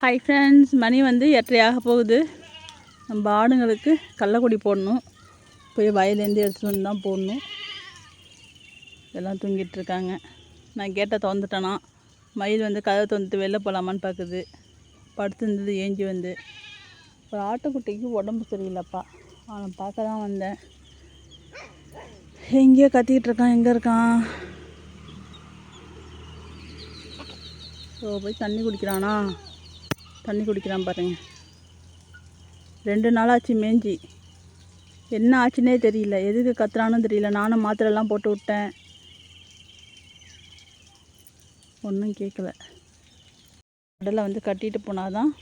Hi friends, மணி வந்து 8:30 ஆக போகுது. நம்ம ஆடுங்களுக்கு கடலக்கொடி போடணும். போய் வயலேருந்து எடுத்துகிட்டு வந்து தான் போடணும். எல்லாம் தூங்கிட்டுருக்காங்க. நான் கேட்டை திறந்துட்டேனா, மயில் வந்து கதவை திறந்துட்டு வெளில போகலாமான்னு பார்க்குது. படுத்துருந்தது ஏஞ்சி வந்து. ஒரு ஆட்டுக்குட்டிக்கு உடம்பு சரியில்லைப்பா, அவனை பார்க்க தான் வந்தேன். எங்கேயோ கத்திக்கிட்டு இருக்கான். எங்கே இருக்கான்? போய் தண்ணி குடிக்கிறானா? தண்ணி குடிக்கிறான் பாருங்க. 2 நாளாச்சு மேஞ்சி. என்ன ஆச்சுன்னே தெரியல, எதுக்கு கத்துறான்னு தெரியல. நானும் மாத்திரைலாம் போட்டு விட்டேன், ஒன்றும் கேட்கல. கடலை வந்து கட்டிட்டு போனாதான்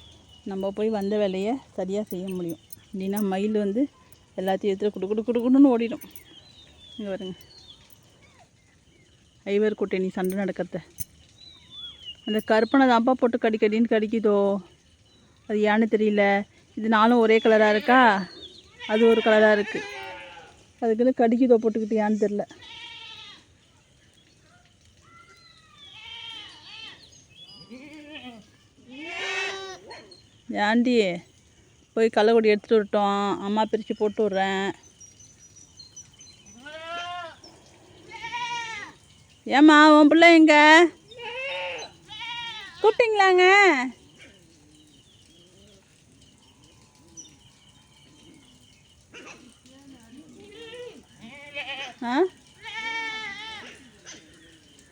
நம்ம போய் வந்த வேலையை சரியாக செய்ய முடியும். இல்லைன்னா மயில் வந்து எல்லாத்தையும் எடுத்து குடுன்னு ஓடிடும். இங்கே வருங்க, ஐவர் கூட்டணி சண்டை நடக்கிறத. அந்த கருப்பனை தான்ப்பா போட்டு கடின்னு கடிக்குதோ, அது ஏன்னு தெரியல. இது நாளும் ஒரே கலராக இருக்கா, அது ஒரு கலராக இருக்குது. அதுக்குன்னு கடிக்குதோ போட்டுக்கிட்டு, ஏன்னு தெரில. ஏண்டி போய் கள்ளக்குடி எடுத்துகிட்டு விட்டோம், அம்மா பிரித்து போட்டு விட்றேன். ஏம்மா உன் பிள்ளை எங்க கூப்பிட்டீங்களாங்க?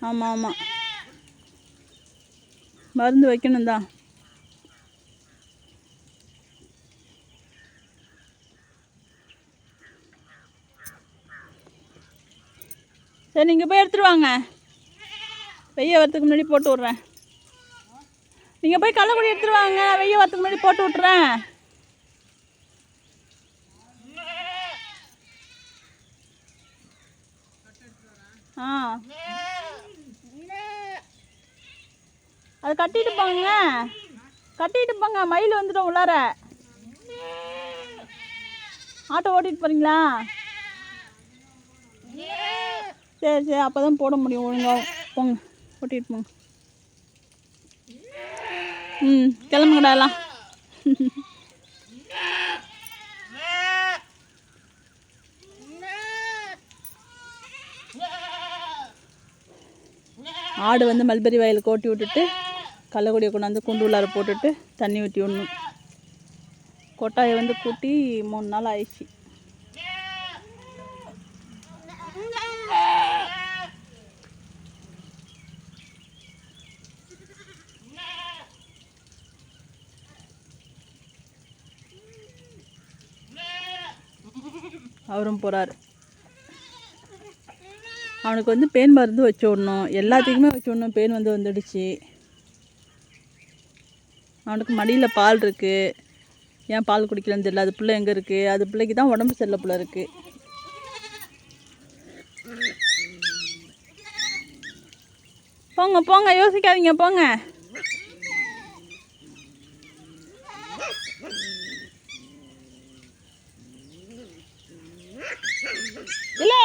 ஆமாம் ஆமாம், மருந்து வைக்கணும் தான். சரி, நீங்கள் போய் எடுத்துகிட்டு வாங்க. வெய்ய வரத்துக்கு முன்னாடி போட்டு விட்றேன். நீங்கள் போய் கள்ளக்குடி எடுத்துகிட்டு வாங்க, வெய்ய வரத்துக்கு முன்னாடி போட்டு விட்றேன். அது கட்டிட்டு போங்க, மயில் வந்துடும் உள்ளார. ஆட்டோ ஓட்டிட்டு போகிறீங்களா? சரி, அப்போ தான் போட முடியும் ஒழுங்காக. போங்க, ஓட்டிகிட்டு போங்க. கிளம்புங்கடா எல்லாம். ஆடு வந்து மல்பெரி வயலுக்கு ஓட்டி விட்டுட்டு கள்ளக்குடியை கொண்டாந்து குண்டு உள்ளார போட்டுட்டு தண்ணி ஊற்றி விடணும். கொட்டாயை வந்து கூட்டி 3 நாள் ஆயிடுச்சு. அவரும் போகிறார். அவனுக்கு வந்து பேன் மருந்து வச்சு விடணும், எல்லாத்துக்குமே வச்சு விடணும். பேன் வந்து வந்துடுச்சு. அவனுக்கு மடியில் பால் இருக்குது. ஏன் பால் குடிக்கலன்னு தெரியல. அது பிள்ளை எங்கே இருக்குது? அது பிள்ளைக்கு தான் உடம்பு சரியில்லை போல இருக்குது. போங்க, யோசிக்காதீங்க, போங்க. இல்லை,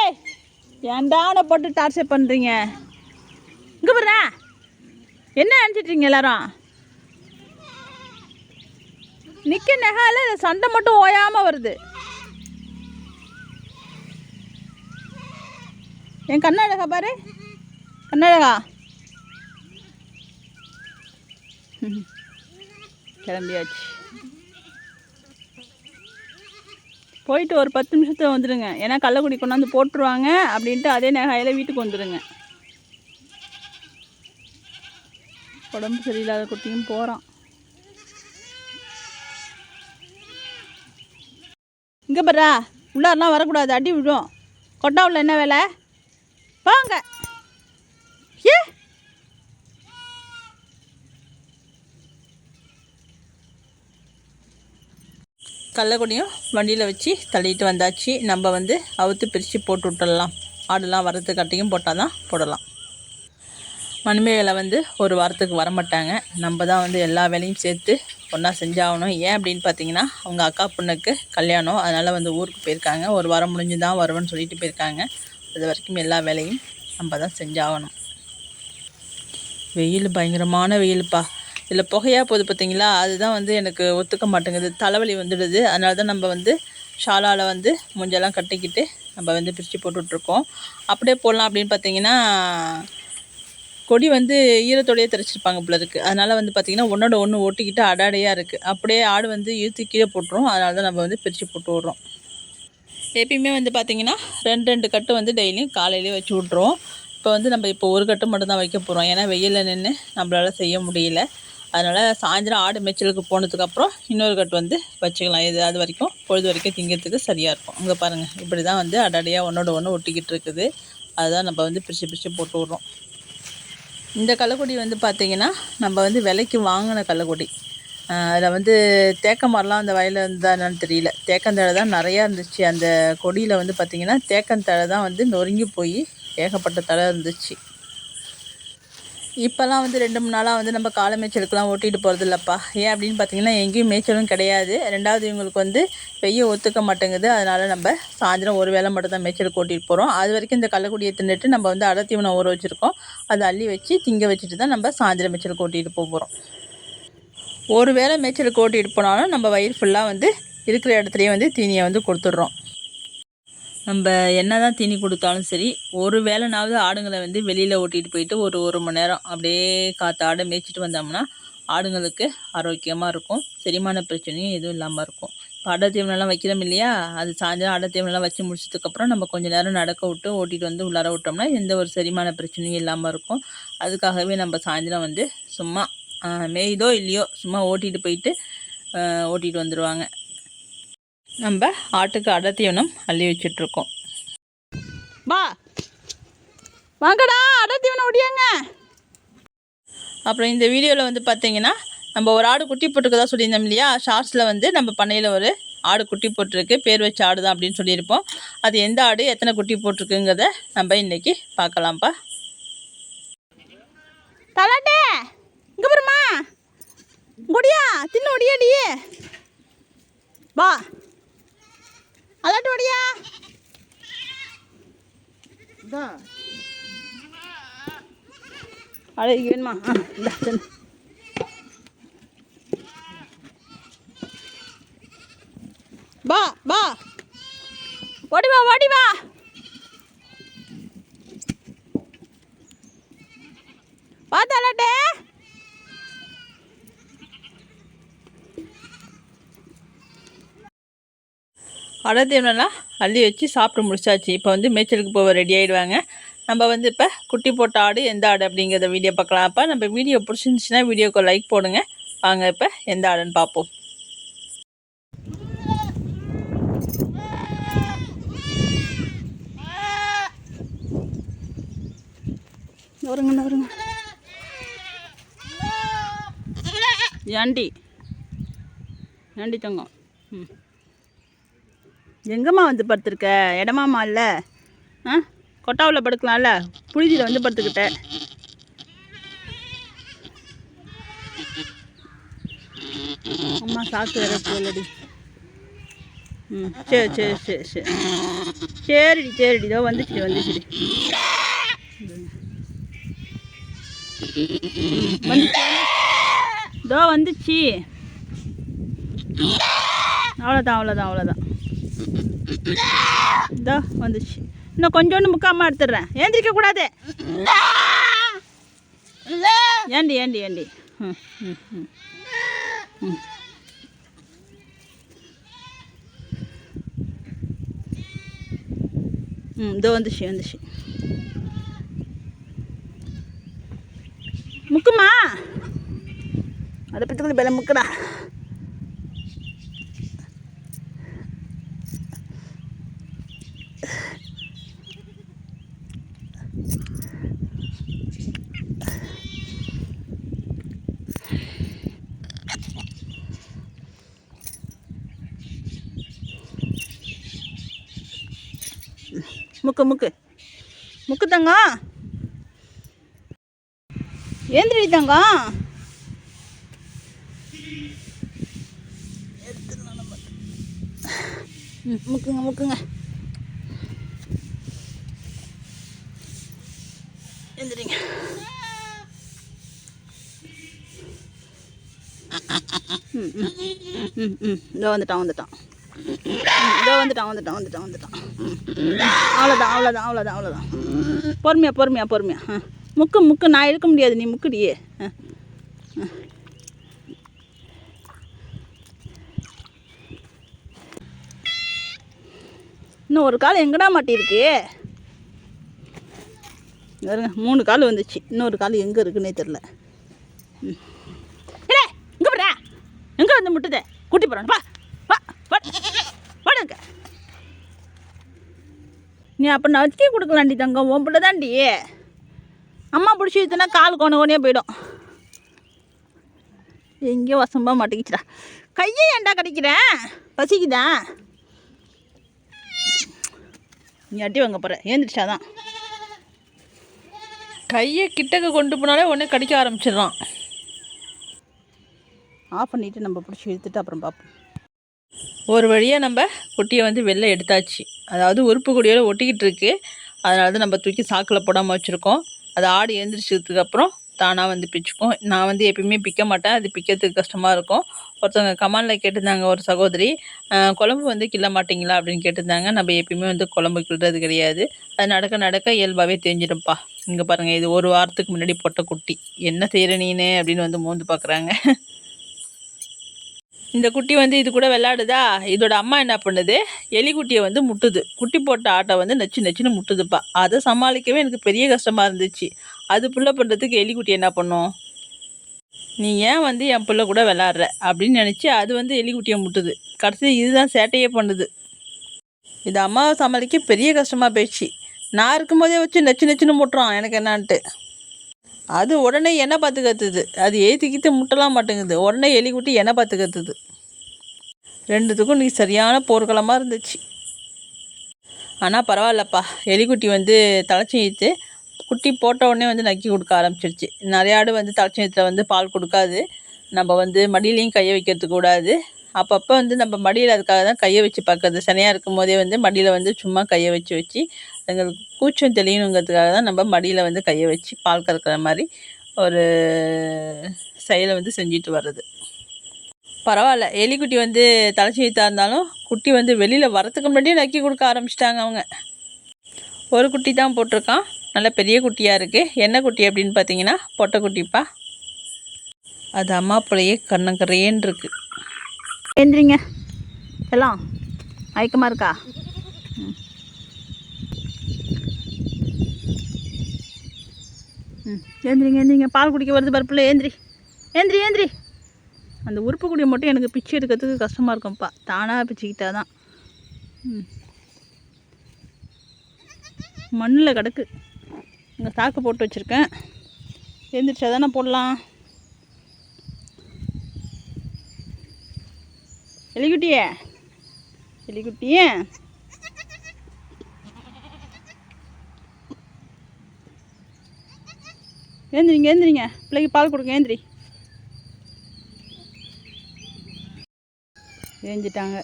ஏன்டா அவனை போட்டு டார்ச்சர் பண்ணுறீங்க? இங்கே போடுறா, என்ன நினச்சிட்றீங்க எல்லாரும்? நிற்க நெகால சண்டை மட்டும் ஓயாமல் வருது. என் கண்ணழகா பாரு, கண்ணழகா கிளம்பியாச்சு. போயிட்டு ஒரு 10 நிமிஷத்தில் வந்துடுங்க. ஏன்னா கள்ளக்குடி கொண்டாந்து போட்டுருவாங்க அப்படின்ட்டு அதே நகையில் வீட்டுக்கு வந்துடுங்க. உடம்பு சரியில்லாத குட்டியும் போகிறான். இங்கே பாரா, உள்ளாரெலாம் வரக்கூடாது, அடி விடும். கொட்டா உள்ள என்ன வேலை? வாங்க. ஏ கள்ளக்குடியும் வண்டியில் வச்சு தள்ளிட்டு வந்தாச்சு. நம்ம வந்து அவுத்து பிரித்து போட்டு விட்டுடலாம். ஆடுலாம் வரத்து கட்டியும் போட்டால் தான் போடலாம். மணிமேகலை வந்து ஒரு வாரத்துக்கு வரமாட்டாங்க. நம்ம தான் வந்து எல்லா வேலையும் சேர்த்து ஒன்றா செஞ்சாகணும். ஏன் அப்படின்னு பார்த்தீங்கன்னா, அவங்க அக்கா பொண்ணுக்கு கல்யாணம், அதனால் வந்து ஊருக்கு போயிருக்காங்க. ஒரு வாரம் முடிஞ்சு தான் வருவேன்னு சொல்லிட்டு போயிருக்காங்க. அது வரைக்கும் எல்லா வேலையும் நம்ம தான் செஞ்சாகணும். வெயில் பயங்கரமான வெயிலுப்பா. இதில் புகையாக போகுது பார்த்தீங்களா, அதுதான் வந்து எனக்கு ஒத்துக்க மாட்டேங்குது, தலைவலி வந்துடுது. அதனால தான் நம்ம வந்து ஷாலால் வந்து மூஞ்செல்லாம் கட்டிக்கிட்டு நம்ம வந்து பிரித்து போட்டுட்ருக்கோம். அப்படியே போடலாம் அப்படின்னு பார்த்தீங்கன்னா, கொடி வந்து ஈரத்தோடையே தெளிச்சிருப்பாங்க போல இருக்குது. அதனால் வந்து பார்த்திங்கன்னா ஒன்றோட ஒன்று ஒட்டிக்கிட்டு அடாடையாக இருக்குது. அப்படியே ஆடு வந்து இழுத்து கீழே போட்டுரும். அதனால தான் நம்ம வந்து பிரித்து போட்டு விட்றோம். எப்பயுமே வந்து பார்த்திங்கன்னா 2 கட்டு வந்து டெய்லியும் காலையிலேயே வச்சு விட்ருவோம். இப்போ ஒரு கட்டு மட்டும் தான் வைக்க போகிறோம். ஏன்னா வெயிலில் நின்று நம்மளால் செய்ய முடியல. அதனால் சாயந்தரம் ஆடு மேய்ச்சலுக்கு போனதுக்கப்புறம் இன்னொரு கட்டு வந்து வச்சுக்கலாம். அது வரைக்கும் பொழுது வரைக்கும் திங்கிறதுக்கு சரியாக இருக்கும். அங்கே பாருங்கள், இப்படி தான் வந்து அடாடையாக ஒன்றோட ஒன்று ஒட்டிக்கிட்டு இருக்குது. அதுதான் நம்ம வந்து பிரித்து போட்டு விட்றோம். இந்த களைக்கொடி வந்து பார்த்திங்கன்னா நம்ம வந்து விலைக்கு வாங்கின களைக்கொடி. அதில் வந்து தேக்க மரம்லாம் அந்த வயலில் இருந்தால் என்னன்னு தெரியல, தேக்கந்தழை தான் நிறையா இருந்துச்சு. அந்த கொடியில் வந்து பார்த்திங்கன்னா தேக்கந்தழை தான் வந்து நொறுங்கி போய் ஏகப்பட்ட தழை இருந்துச்சு. இப்போல்லாம் வந்து 2-3 நாளாக வந்து நம்ம காலை மேய்ச்சலுக்குலாம் ஓட்டிகிட்டு போகிறது இல்லைப்பா. ஏன் அப்படின்னு பார்த்திங்கன்னா எங்கேயும் மேய்ச்சலும் கிடையாது. 2வது இவங்களுக்கு வந்து வெய்ய ஒத்துக்க மாட்டேங்குது. அதனால் நம்ம சாயந்தரம் ஒரு வேளை மட்டும் தான் மேய்ச்சலுக்கு ஓட்டிகிட்டு போகிறோம். அது வரைக்கும் இந்த களைக்கொடியை தின்னுட்டு நம்ம வந்து அடத்தீவனம் ஊற வச்சுருக்கோம். அதை அள்ளி வச்சு திங்க வச்சுட்டு தான் நம்ம சாயந்தரம் மேய்ச்சலுக்கு ஓட்டிகிட்டு போகிறோம். ஒரு வேளை மேய்ச்சலுக்கு ஓட்டிகிட்டு போனாலும் நம்ம வயிறு ஃபுல்லாக வந்து இருக்கிற இடத்துலையே வந்து தீனியை வந்து கொடுத்துட்றோம். நம்ம என்ன தான் தீனி கொடுத்தாலும் சரி, ஒரு வேளைனாவது ஆடுங்களை வந்து வெளியில் ஓட்டிகிட்டு போயிட்டு ஒரு மணி நேரம் அப்படியே ஆடை மேய்ச்சிட்டு வந்தோம்னா ஆடுங்களுக்கு ஆரோக்கியமாக இருக்கும். செரிமான பிரச்சனையும் எதுவும் இல்லாமல் இருக்கும். இப்போ அடை தீவனம்லாம் வைக்கிறோம் இல்லையா, அது சாயந்தரம் அடை தீவனம்லாம் வச்சு முடிச்சதுக்கப்புறம் நம்ம கொஞ்சம் நேரம் நடக்க விட்டு ஓட்டிகிட்டு வந்து உள்ளார விட்டோம்னா எந்த ஒரு செரிமான பிரச்சனையும் இல்லாமல் இருக்கும். அதுக்காகவே நம்ம சாயந்தரம் வந்து சும்மா மேயுதோ இல்லையோ சும்மா ஓட்டிகிட்டு போயிட்டு ஓட்டிகிட்டு வந்துடுவாங்க. நம்ம ஆட்டுக்கு அடை தீவனம் அள்ளி வச்சிட்ருக்கோம். வாங்கடா அடை தீவனம் ஒடியாங்க. அப்புறம் இந்த வீடியோவில் வந்து பார்த்தீங்கன்னா நம்ம ஒரு ஆடு குட்டி போட்டுருக்கதா சொல்லியிருந்தோம் இல்லையா, ஷார்ட்ஸில் வந்து நம்ம பண்ணையில் ஒரு ஆடு குட்டி போட்டிருக்கு, பேர் வச்ச ஆடு தான் அப்படின்னு சொல்லியிருப்போம். அது எந்த ஆடு எத்தனை குட்டி போட்டிருக்குங்கிறத நம்ம இன்றைக்கி பார்க்கலாம்ப்பா. தலாட்டே இங்கே போருமா குடியா தின்னு ஒடியாடி வா அலாட்டு ஒடியா அழகு வேணுமா? வா வா ஓடி வா ஓடி வா. பார்த்தாலாட்டே அடை தீவனம்லாம் அள்ளி வச்சு சாப்பிட்டு முடிச்சாச்சு. இப்போ வந்து மேய்ச்சலுக்கு போக ரெடி ஆகிடுவாங்க. நம்ம வந்து இப்போ குட்டி போட்ட ஆடு எந்த ஆடு அப்படிங்கிறத வீடியோ பார்க்கலாம். அப்போ நம்ம வீடியோ பிடிச்சிருந்துச்சுன்னா வீடியோக்கு லைக் போடுங்க. வாங்க இப்போ எந்த ஆடுன்னு பார்ப்போம். வருங்க ஏண்டி தங்கம். எங்கம்மா வந்து படுத்துருக்க? இடமாம்மா இல்லை, கொட்டாவில் படுக்கலாம்ல, புழுதியில் வந்து படுத்துக்கிட்ட. அம்மா சாப்பிட்டு வேற சொல்லடி. சரிடி இதோ வந்துச்சுடி இதோ வந்துச்சு. அவ்வளோதான் இதோ வந்துச்சு. இன்னும் கொஞ்சோண்டு முக்காமல் எடுத்துடுறேன். ஏந்திரிக்க கூடாது. ஏண்டி இதோ வந்துச்சு. முக்குமா அதை பற்றி பல முக்குடா. முக்கு தங்கம், ஏந்திரி தங்கம். முக்குங்க எந்திரிங்க. இதோ வந்துட்டான். இதோ வந்துட்டான். அவ்வளோதான். பொறுமையா. முக்கு நான் எடுக்க முடியாது, நீ முக்குடியே. இன்னும் ஒரு கால் எங்கடா மாட்டியிருக்கு? 3 கால் வந்துச்சு, இன்னொரு கால் எங்கே இருக்குன்னே தெரில. இங்கே போடுறா, எங்கே வந்து முட்டுதே? கூட்டி போகிறான், வாடுங்க. நீ அப்போ நான் வச்சுக்கே கொடுக்கலாண்டி தங்கம், உன் பிள்ளை தாண்டி. அம்மா பிடிச்சி வச்சுனா கால் கோணையே போயிடும். எங்கேயோ வசமாக மாட்டிக்கிச்சுடா. கையை ஏன்டா கடிக்கிறேன்? பசிக்குதா? நீ அட்டி வாங்க போகிற, ஏந்திரிச்சாதான். கையை கிட்டக்க கொண்டு போனாலே உடனே கடிக்க ஆரம்பிச்சிடறான். ஆஃப் பண்ணிவிட்டு நம்ம பிடிச்சி இழுத்துட்டு அப்புறம் பார்ப்போம். ஒரு வழியாக நம்ம குட்டியை வந்து வெளில எடுத்தாச்சு. அதாவது உறுப்பு கொடியோடு ஒட்டிக்கிட்டு இருக்கு. அதனால தான் நம்ம தூக்கி சாக்கில் போடாமல் வச்சுருக்கோம். அது ஆடு எழுந்திரிச்சதுக்கப்புறம் தானாக வந்து பிச்சுக்கும். நான் வந்து எப்பயுமே பிக்க மாட்டேன், அது பிக்கிறதுக்கு கஷ்டமாக இருக்கும். ஒருத்தவங்க கமாண்டில் கேட்டிருந்தாங்க, ஒரு சகோதரி, குழம்பு வந்து கிள்ள மாட்டிங்களா அப்படின்னு கேட்டிருந்தாங்க. நம்ம எப்பயுமே வந்து குழம்பு கிள்றது கிடையாது. அது நடக்க இயல்பாகவே தெரிஞ்சிடும்ப்பா. இங்கே பாருங்கள், இது 1 வாரத்துக்கு முன்னாடி போட்ட குட்டி. என்ன செய்கிற நீனு அப்படின்னு வந்து மோந்து பார்க்குறாங்க. இந்த குட்டி வந்து இது கூட விளாடுதா. இதோட அம்மா என்ன பண்ணுது, எலிக்குட்டியை வந்து முட்டுது. குட்டி போட்ட ஆட்டை வந்து நச்சுன்னு முட்டுதுப்பா. அதை சமாளிக்கவே எனக்கு பெரிய கஷ்டமாக இருந்துச்சு. அது புள்ள பண்ணுறதுக்கு எலிக்குட்டி என்ன பண்ணும்? நீ ஏன் வந்து என் பிள்ளை கூட விளாட்ற அப்படின்னு நினச்சி அது வந்து எலிக்குட்டியை முட்டுது. கடைசி இதுதான் சேட்டையே பண்ணுது. இது அம்மாவை சமாளிக்க பெரிய கஷ்டமாக போயிடுச்சு. நான் இருக்கும்போதே வச்சு நச்சுன்னு முட்டுறான் எனக்கு என்னான்ட்டு. அது உடனே எண்ணெய் பார்த்து கற்றுது. அது ஏற்றிக்கிட்டு முட்டலாம் மாட்டேங்குது. உடனே எலிக்குட்டி எண்ணெய் பார்த்து கற்றுது. ரெண்டுத்துக்கும் நீ சரியான போர்க்களமாக இருந்துச்சு. ஆனால் பரவாயில்லப்பா, எலிக்குட்டி வந்து தலைச்சீத்து குட்டி போட்ட உடனே வந்து நக்கி கொடுக்க ஆரம்பிச்சிருச்சு. நிறைய ஆடு வந்து தலைச்சீத்தில் வந்து பால் கொடுக்காது. நம்ம வந்து மடியிலையும் கையை வைக்கிறதுக்கு கூடாது. அப்பப்போ வந்து நம்ம மடியில் அதுக்காக தான் கையை வச்சு பார்க்குறது. சனியாக இருக்கும் போதே வந்து மடியில் வந்து சும்மா கையை வச்சு எங்களுக்கு கூச்சம் தெளியணுங்கிறதுக்காக தான் நம்ம மடியில் வந்து கையை வச்சு பால் கறக்கிற மாதிரி ஒரு செயலை வந்து செஞ்சுட்டு வர்றது. பரவாயில்ல, எலிக்குட்டி வந்து தலைச்சீத்தாக இருந்தாலும் குட்டி வந்து வெளியில் வரத்துக்கு முன்னாடியே நக்கி கொடுக்க ஆரம்பிச்சிட்டாங்க அவங்க. ஒரு குட்டி தான் போட்டிருக்கான், நல்ல பெரிய குட்டியாக இருக்குது. என்ன குட்டி அப்படின்னு பார்த்தீங்கன்னா பொட்டை குட்டிப்பா. அது அம்மா பிள்ளையே கண்ணங்கரையேன்னு இருக்குது. எந்திரிங்க எல்லாம், மயக்கமாக இருக்கா? எந்திரிங்க, பால் குடிக்க வருது பருப்பில். ஏந்திரி. அந்த உறுப்பு குடியை மட்டும் எனக்கு பிச்சு எடுக்கிறதுக்கு கஷ்டமாக இருக்கும்ப்பா. தானாக பிச்சுக்கிட்டா தான். மண்ணில் கிடக்கு, இங்கே சாக்கு போட்டு வச்சுருக்கேன். எழுந்திரிச்சா தானே போடலாம். எலிக்குட்டியே ஏந்திரிங்க, பிள்ளைக்கு பால் கொடுங்க. ஏஞ்சிட்டாங்க.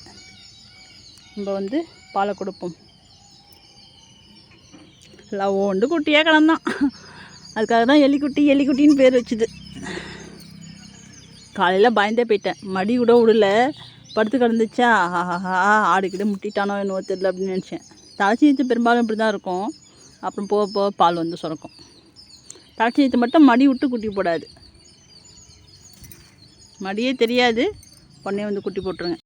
நம்ம வந்து பாலை கொடுப்போம். லவோண்டு குட்டியாக கிடந்தான். அதுக்காக தான் எலிக்குட்டின்னு பேர் வச்சுது. காலையில் பயந்தே போயிட்டேன். மடி கூட விடல, படுத்து கிடந்துச்சா. ஆடுக்கிட்ட முட்டிட்டானோ என்னவோ தெரியல அப்படின்னு நினச்சேன். தலைச்சீத்து பெரும்பாலும் இப்படி தான் இருக்கும். அப்புறம் போக பால் வந்து சுரக்கும். தலைச்சீத்து மட்டும் மடி விட்டு குட்டி போடாது. மடியே தெரியாது, உடனே வந்து குட்டி போட்டுருங்க.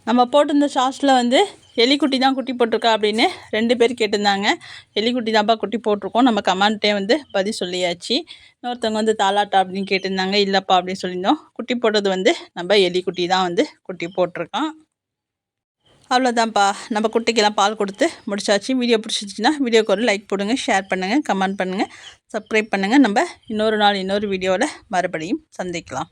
நம்ம போட்டிருந்த ஷார்ட்ஸில் வந்து எலிக்குட்டி தான் குட்டி போட்டிருக்கா அப்படின்னு 2 பேர் கேட்டிருந்தாங்க. எலிக்குட்டி தான்ப்பா குட்டி போட்டிருக்கோம். நம்ம கமெண்ட்டே வந்து பதில் சொல்லியாச்சு. இன்னொருத்தவங்க வந்து தாலாட்டா அப்படின்னு கேட்டிருந்தாங்க. இல்லைப்பா அப்படின்னு சொல்லியிருந்தோம். குட்டி போட்டது வந்து நம்ம எலிக்குட்டி தான் வந்து குட்டி போட்டிருக்கான். அவ்வளோதான்ப்பா, நம்ம குட்டிக்கெல்லாம் பால் கொடுத்து முடிச்சாச்சு. வீடியோ பிடிச்சிச்சின்னா வீடியோக்கு ஒரு லைக் போடுங்க, ஷேர் பண்ணுங்கள், கமெண்ட் பண்ணுங்கள், சப்ஸ்கிரைப் பண்ணுங்கள். நம்ம இன்னொரு நாள் இன்னொரு வீடியோவில் மறுபடியும் சந்திக்கலாம்.